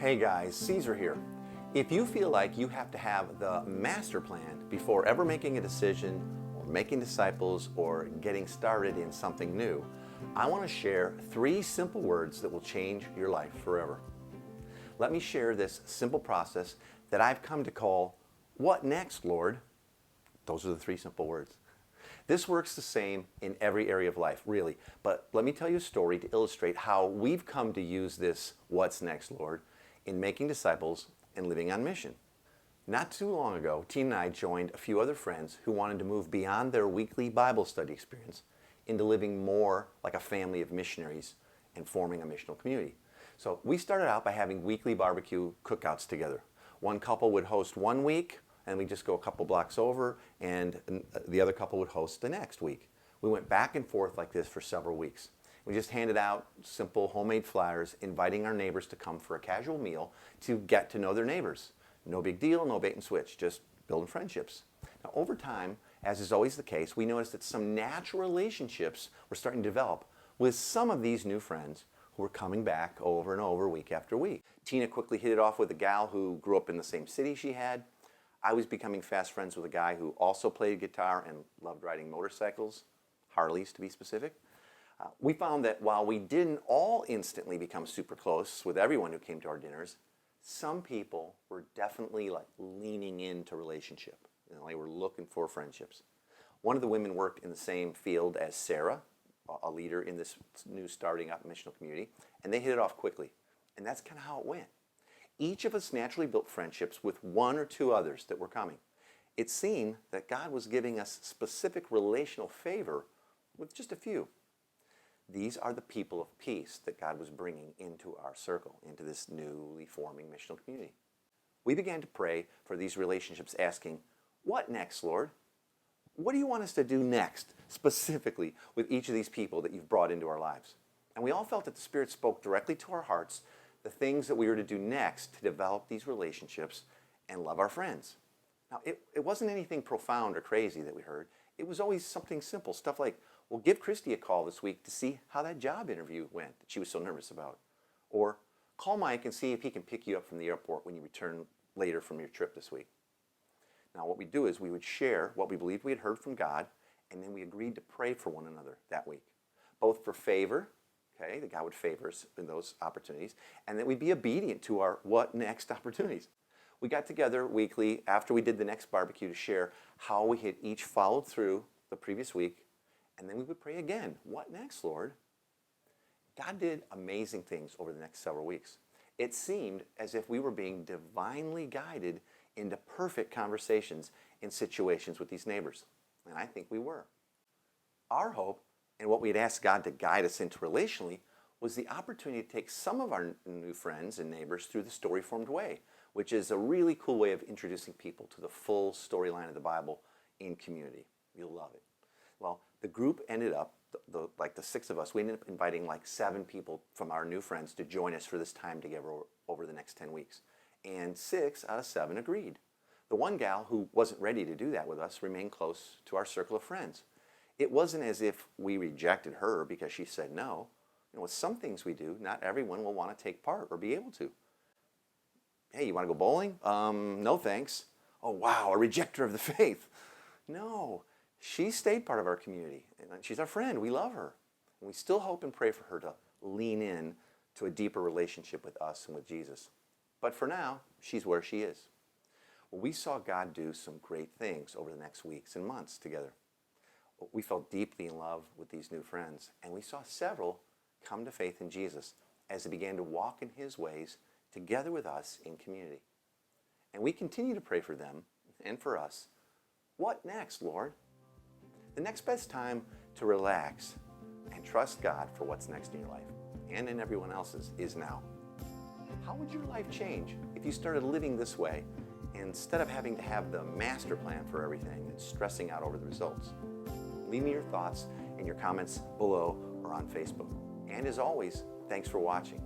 Hey guys, Caesar here. If you feel like you have to have the master plan before ever making a decision or making disciples or getting started in something new, I want to share 3 simple words that will change your life forever. Let me share this simple process that I've come to call, "What next, Lord?" Those are the 3 simple words. This works the same in every area of life, really. But let me tell you a story to illustrate how we've come to use this "What's next, Lord?" in making disciples and living on mission. Not too long ago, Tina and I joined a few other friends who wanted to move beyond their weekly Bible study experience into living more like a family of missionaries and forming a missional community. So we started out by having weekly barbecue cookouts together. One couple would host one week, and we'd just go a couple blocks over, and the other couple would host the next week. We went back and forth like this for several weeks. We just handed out simple homemade flyers inviting our neighbors to come for a casual meal to get to know their neighbors. No big deal, no bait and switch, just building friendships. Now over time, as is always the case, we noticed that some natural relationships were starting to develop with some of these new friends who were coming back over and over week after week. Tina quickly hit it off with a gal who grew up in the same city she had. I was becoming fast friends with a guy who also played guitar and loved riding motorcycles, Harleys to be specific. We found that while we didn't all instantly become super close with everyone who came to our dinners, some people were definitely leaning into relationship. They were looking for friendships. One of the women worked in the same field as Sarah, a leader in this new starting up missional community, and they hit it off quickly. And that's kind of how it went. Each of us naturally built friendships with 1 or 2 others that were coming. It seemed that God was giving us specific relational favor with just a few. These are the people of peace that God was bringing into our circle, into this newly forming missional community. We began to pray for these relationships, asking, "What next, Lord? What do you want us to do next, specifically with each of these people that you've brought into our lives?" And we all felt that the Spirit spoke directly to our hearts, the things that we were to do next to develop these relationships and love our friends. Now, it wasn't anything profound or crazy that we heard. It was always something simple, stuff like, "Well, give Christy a call this week to see how that job interview went that she was so nervous about." Or, "Call Mike and see if he can pick you up from the airport when you return later from your trip this week." Now, what we'd do is we would share what we believed we had heard from God, and then we agreed to pray for one another that week, both for favor, okay, that God would favor us in those opportunities, and that we'd be obedient to our what next opportunities. We got together weekly after we did the next barbecue to share how we had each followed through the previous week, and then we would pray again, "What next, Lord?" God did amazing things over the next several weeks. It seemed as if we were being divinely guided into perfect conversations in situations with these neighbors, and I think we were. Our hope, and what we had asked God to guide us into relationally, was the opportunity to take some of our new friends and neighbors through the story-formed way, which is a really cool way of introducing people to the full storyline of the Bible in community. You'll love it. Well, the group ended up, the 6 of us, we ended up inviting 7 people from our new friends to join us for this time together over the next 10 weeks. And 6 out of 7 agreed. The one gal who wasn't ready to do that with us remained close to our circle of friends. It wasn't as if we rejected her because she said no. With some things we do, not everyone will want to take part or be able to. "Hey, you want to go bowling?" No thanks." "Oh, wow, a rejecter of the faith." No, she stayed part of our community. And she's our friend. We love her. And we still hope and pray for her to lean in to a deeper relationship with us and with Jesus. But for now, she's where she is. Well, we saw God do some great things over the next weeks and months together. We felt deeply in love with these new friends, and we saw several come to faith in Jesus as they began to walk in his ways together with us in community. And we continue to pray for them and for us. What next, Lord? The next best time to relax and trust God for what's next in your life and in everyone else's is now. How would your life change if you started living this way instead of having to have the master plan for everything and stressing out over the results? Leave me your thoughts and your comments below or on Facebook. And as always, thanks for watching.